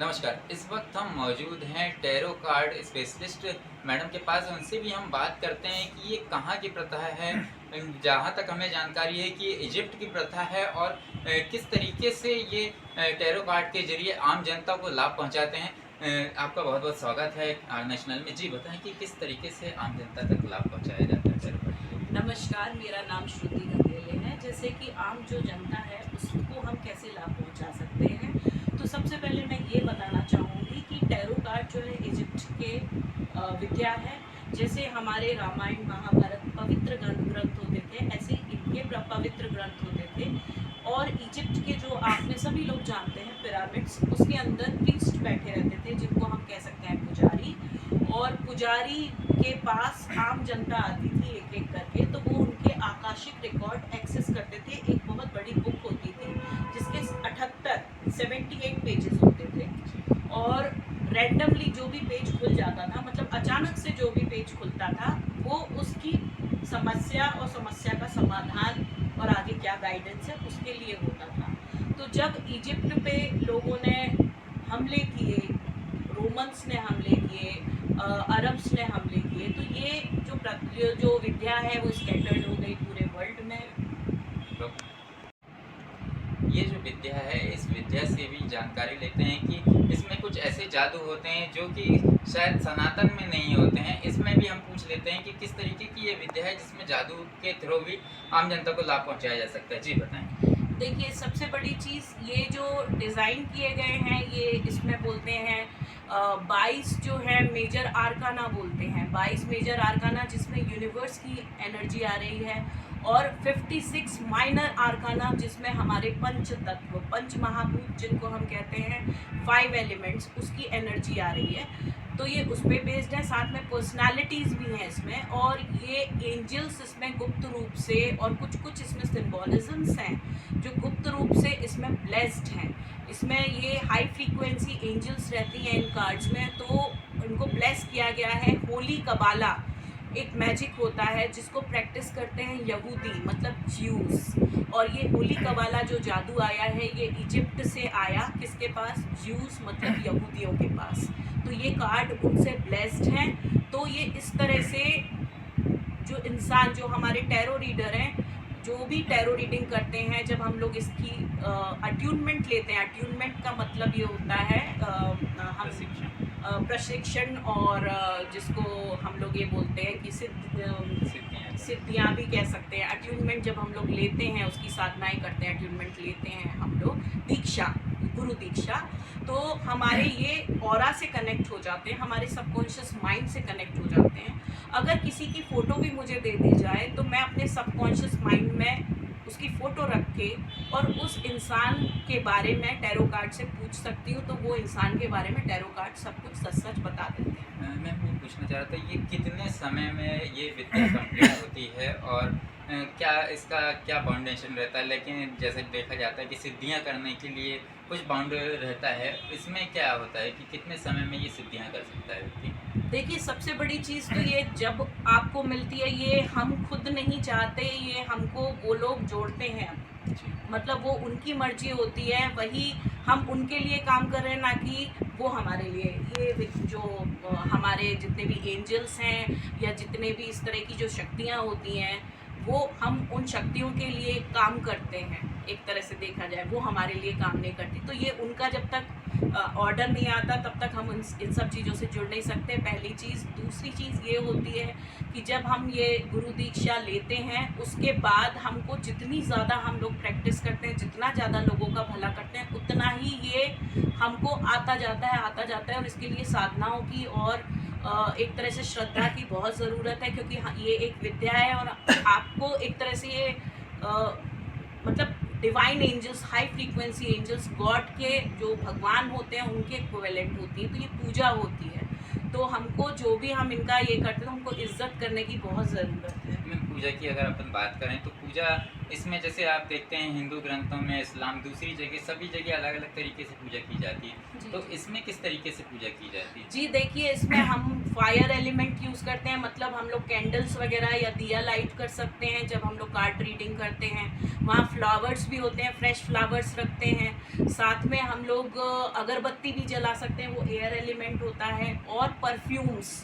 नमस्कार। इस वक्त हम मौजूद हैं टैरो कार्ड स्पेशलिस्ट मैडम के पास। उनसे भी हम बात करते हैं कि ये कहाँ की प्रथा है। जहाँ तक हमें जानकारी है कि ये इजिप्ट की प्रथा है और किस तरीके से ये टैरो कार्ड के जरिए आम जनता को लाभ पहुँचाते हैं। आपका बहुत बहुत स्वागत है आर नेशनल में। जी बताएं कि किस तरीके से आम जनता तक लाभ पहुँचाया जाता है टैरो कार्ड के जरिए। नमस्कार, मेरा नाम श्रुति गंगेले है। जैसे कि आम जो जनता है उसको हम कैसे लाभ पहुंचा सकते हैं, तो सबसे पहले मैं ये बताना चाहूँगी कि टैरो कार्ड जो है इजिप्ट के विद्या है। जैसे हमारे रामायण महाभारत पवित्र ग्रंथ होते थे, ऐसे इनके पवित्र ग्रंथ होते थे। और इजिप्ट के जो आपने सभी लोग जानते हैं पिरामिड्स, उसके अंदर प्रीस्ट बैठे रहते थे जिनको हम कह सकते हैं पुजारी। और पुजारी के पास आम जनता आती थी एक एक करके, तो वो उनके आकाशिक रिकॉर्ड एक्सेस करते थे। एक बहुत बड़ी बुक होती थी जिसके 78 पेजेस होते थे। और रैंडमली जो भी पेज खुल जाता था, मतलब अचानक से जो भी पेज खुलता था, वो उसकी समस्या और समस्या का समाधान और आगे क्या गाइडेंस है उसके लिए होता था। तो जब इजिप्ट पे लोगों ने हमले किए, रोमन्स ने हमले किए, अरब्स ने हमले किए, तो ये जो विद्या है वो स्कैटर्ड हो गई पूरे वर्ल्ड में। तो ये जो विद्या है, इस विद्या से भी जानकारी लेते हैं कि इसमें कुछ ऐसे जादू होते हैं जो कि शायद सनातन में नहीं होते हैं। इसमें भी हम पूछ लेते हैं कि किस तरीके की ये विद्या है जिसमें जादू के थ्रू भी आम जनता को लाभ पहुंचाया जा सकता है। जी बताएं। देखिए, सबसे बड़ी चीज़ ये जो डिज़ाइन किए गए हैं, ये इसमें बोलते हैं 22 जो है मेजर आर्काना बोलते हैं, 22 मेजर आर्काना जिसमें यूनिवर्स की एनर्जी आ रही है, और 56 माइनर आर्काना जिसमें हमारे पंच तत्व, पंच महाभूत जिनको हम कहते हैं 5 एलिमेंट्स, उसकी एनर्जी आ रही है। तो ये उस पर बेस्ड है। साथ में पर्सनालिटीज़ भी हैं इसमें, और ये एंजल्स इसमें गुप्त रूप से, और कुछ कुछ इसमें सिम्बोलिज्म्स हैं जो गुप्त रूप से इसमें ब्लेस्ड हैं। इसमें ये हाई फ्रीक्वेंसी एंजल्स रहती हैं इन कार्ड्स में, तो इनको ब्लेस किया गया है। होली कबाला एक मैजिक होता है जिसको प्रैक्टिस करते हैं यहूदी, मतलब ज्यूस। और ये होली कबाला जो जादू आया है, ये इजिप्ट से आया, किसके पास? ज्यूस, मतलब यहूदियों के पास। तो ये कार्ड उनसे ब्लेस्ड हैं। तो ये इस तरह से जो इंसान, जो हमारे टैरो रीडर हैं, जो भी टैरो रीडिंग करते हैं, जब हम लोग इसकी अट्यूनमेंट लेते हैं, अट्यूनमेंट का मतलब ये होता है हम प्रशिक्षण, और जिसको हम लोग ये बोलते हैं कि सिद्धियाँ भी कह सकते हैं। अट्यूनमेंट जब हम लोग लेते हैं, उसकी साधनाएं करते हैं, अट्यूनमेंट लेते हैं हम लोग, दीक्षा, गुरु दीक्षा, तो हमारे ये ऑरा से कनेक्ट हो जाते हैं, हमारे सबकॉन्शियस माइंड से कनेक्ट हो जाते हैं। अगर किसी की फ़ोटो भी मुझे दे दी जाए, तो मैं अपने सबकॉन्शियस माइंड में उसकी फ़ोटो रख के और उस इंसान के बारे में टैरो कार्ड से पूछ सकती हूँ, तो वो इंसान के बारे में टैरो कार्ड सब कुछ सच सच बता देते हैं। मैं ये पूछना चाह रहा था, ये कितने समय में ये विद्या कंप्लीट होती है और क्या इसका क्या फाउंडेशन रहता है? लेकिन जैसे देखा जाता है कि सिद्धियां करने के लिए कुछ बाउंड रहता है, इसमें क्या होता है कि कितने समय में ये सिद्धियां कर सकता है व्यक्ति? देखिए, सबसे बड़ी चीज़ तो ये जब आपको मिलती है, ये हम खुद नहीं चाहते, ये हमको वो लोग जोड़ते हैं। जी। मतलब वो उनकी मर्जी होती है, वही हम उनके लिए काम कर रहे हैं, ना कि वो हमारे लिए। ये जो हमारे जितने भी एंजल्स हैं, या जितने भी इस तरह की जो शक्तियाँ होती हैं, वो हम उन शक्तियों के लिए काम करते हैं। एक तरह से देखा जाए, वो हमारे लिए काम नहीं करती। तो ये उनका जब तक ऑर्डर नहीं आता, तब तक हम इन सब चीज़ों से जुड़ नहीं सकते, पहली चीज़। दूसरी चीज़ ये होती है कि जब हम ये गुरु दीक्षा लेते हैं, उसके बाद हमको जितनी ज़्यादा हम लोग प्रैक्टिस करते हैं, जितना ज़्यादा लोगों का भला करते हैं, उतना ही ये हमको आता जाता है। और इसके लिए साधनाओं की और एक तरह से श्रद्धा की बहुत ज़रूरत है, क्योंकि ये एक विद्या है, और आपको एक तरह से ये मतलब divine angels, high frequency angels, God के जो भगवान होते हैं उनके इक्विवेलेंट होती है। तो ये पूजा होती है, तो हमको जो भी हम इनका ये करते हैं, तो हमको इज्जत करने की बहुत ज़रूरत है। मैं पूजा की अगर अपन बात करें तो पूजा इसमें जैसे आप देखते हैं हिंदू ग्रंथों में, इस्लाम, दूसरी जगह, सभी जगह अलग-अलग तरीके से पूजा की जाती है। जी तो जी इसमें किस तरीके से पूजा की जाती है? जी देखिए, इसमें हम फायर एलिमेंट यूज़ करते हैं, मतलब हम लोग कैंडल्स वगैरह या दिया लाइट कर सकते हैं जब हम लोग कार्ड रीडिंग करते हैं। वहाँ फ्लावर्स भी होते हैं, फ्रेश फ्लावर्स रखते हैं। साथ में हम लोग अगरबत्ती भी जला सकते हैं, वो एयर एलिमेंट होता है। और परफ्यूम्स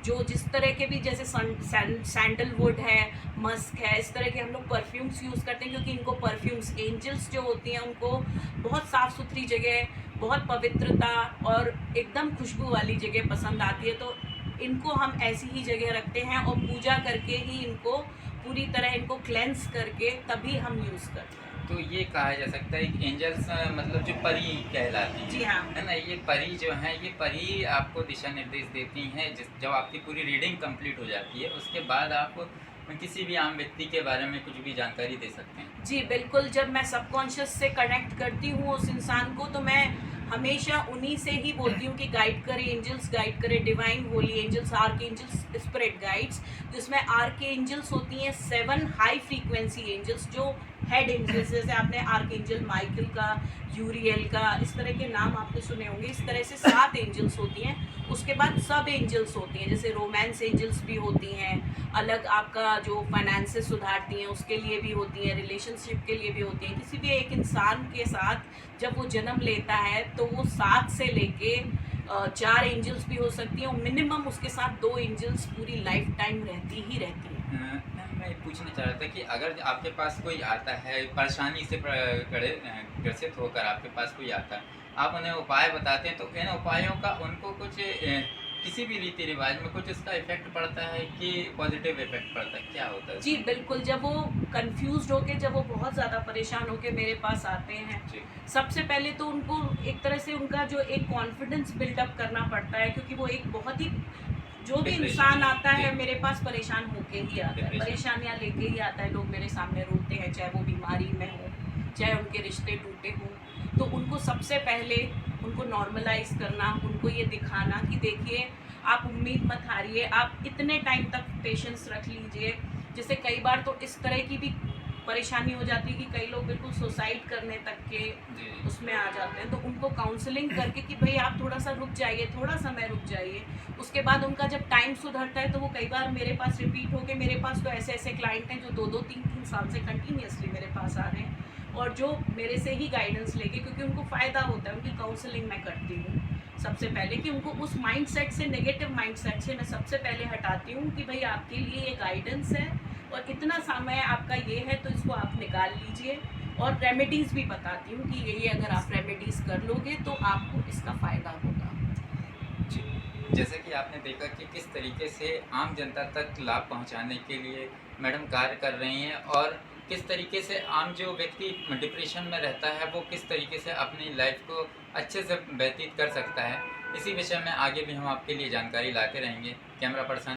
जो जिस तरह के भी, जैसे सैंडलवुड है, मस्क है, इस तरह के हम लोग परफ्यूम्स यूज़ करते हैं, क्योंकि इनको परफ्यूम्स, एंजल्स जो होती हैं उनको बहुत साफ़ सुथरी जगह, बहुत पवित्रता और एकदम खुशबू वाली जगह पसंद आती है। तो इनको हम ऐसी ही जगह रखते हैं और पूजा करके ही इनको पूरी तरह इनको क्लेंस करके तभी हम यूज़ करते हैं। तो ये कहा जा सकता है कि एंजल्स मतलब जो परी कहलाती जी हैं, हाँ। है ना? ये परी जो हैं, ये परी आपको दिशा निर्देश देती हैं जब आपकी पूरी रीडिंग कंप्लीट हो जाती है, उसके बाद आप किसी भी आम व्यक्ति के बारे में कुछ भी जानकारी दे सकते हैं। जी, बिल्कुल, जब मैं सबकॉन्शियस से कनेक्ट करती हूँ उस इंसान को, तो मैं हमेशा उन्हीं से ही बोलती हूँ कि गाइड करे एंजल्स, गाइड करे divine holy angels, archangels, spirit guides. जिसमें आर्क एंजल्स होती हैं 7 हाई फ्रीक्वेंसी एंजल्स, जो हेड एंजल्स, जैसे आपने आर्क एंजल माइकल का, यूरियल का, इस तरह के नाम आपने सुने होंगे। इस तरह से 7 एंजल्स होती हैं। उसके बाद सब एंजल्स होती हैं, जैसे रोमांस एंजल्स भी होती हैं, अलग आपका जो फाइनेंसेस सुधारती हैं उसके लिए भी होती हैं, रिलेशनशिप के लिए भी होती हैं। किसी भी एक इंसान के साथ जब वो जन्म लेता है तो वो 7 से लेके 4 एंजल्स भी हो सकती हैं, और मिनिमम उसके साथ 2 एंजल्स पूरी लाइफ टाइम रहती ही रहती हैं। मैम, मैं ये पूछना चाह रहा था कि अगर आपके पास कोई आता है परेशानी से ग्रसित होकर आपके पास कोई आता है, आप उन्हें उपाय बताते हैं, तो इन उपायों का उनको कुछ किसी भी रीति रिवाज में कुछ उसका इफेक्ट पड़ता है कि पॉजिटिव इफेक्ट पड़ता है, क्या होता है जी उसमें? बिल्कुल, जब वो कंफ्यूज्ड होके, जब वो बहुत ज़्यादा परेशान होके मेरे पास आते हैं, जी सबसे पहले तो उनको एक तरह से उनका जो एक कॉन्फिडेंस बिल्डअप करना पड़ता है, क्योंकि वो एक बहुत ही, जो भी डिप्रेशन, इंसान आता है जी मेरे पास परेशान होके ही आता है, डिप्रेशन, परेशानियाँ लेके ही आता है। लोग मेरे सामने रोते हैं, चाहे वो बीमारी में हो, चाहे उनके रिश्ते टूटे हों। तो उनको सबसे पहले उनको नॉर्मलाइज करना, उनको ये दिखाना कि देखिए, आप उम्मीद मत हारिए, आप इतने टाइम तक पेशेंस रख लीजिए। जैसे कई बार तो इस तरह की भी परेशानी हो जाती है कि कई लोग बिल्कुल सुसाइड करने तक के जी उसमें आ जाते हैं। तो उनको काउंसलिंग करके कि भाई आप थोड़ा सा रुक जाइए, थोड़ा समय रुक जाइए। उसके बाद उनका जब टाइम सुधरता है तो वो कई बार मेरे पास रिपीट होके, मेरे पास तो ऐसे ऐसे क्लाइंट हैं जो 2-2, 3-3 साल से कंटिन्यूसली मेरे पास आ रहे हैं, और जो मेरे से ही गाइडेंस लेके, क्योंकि उनको फ़ायदा होता है, उनकी काउंसलिंग मैं करती हूँ सबसे पहले, कि उनको उस माइंडसेट से, नेगेटिव माइंडसेट से मैं सबसे पहले हटाती हूँ कि भाई आपके लिए ये गाइडेंस है और इतना समय आपका ये है, तो इसको आप निकाल लीजिए। और रेमेडीज़ भी बताती हूँ कि ये अगर आप रेमेडीज़ कर लोगे तो आपको इसका फ़ायदा होगा। जी। जैसे कि आपने देखा कि किस तरीके से आम जनता तक लाभ पहुंचाने के लिए मैडम कार्य कर रही हैं, और किस तरीके से आम जो व्यक्ति डिप्रेशन में रहता है वो किस तरीके से अपनी लाइफ को अच्छे से व्यतीत कर सकता है, इसी विषय में आगे भी हम आपके लिए जानकारी लाते रहेंगे। Camera person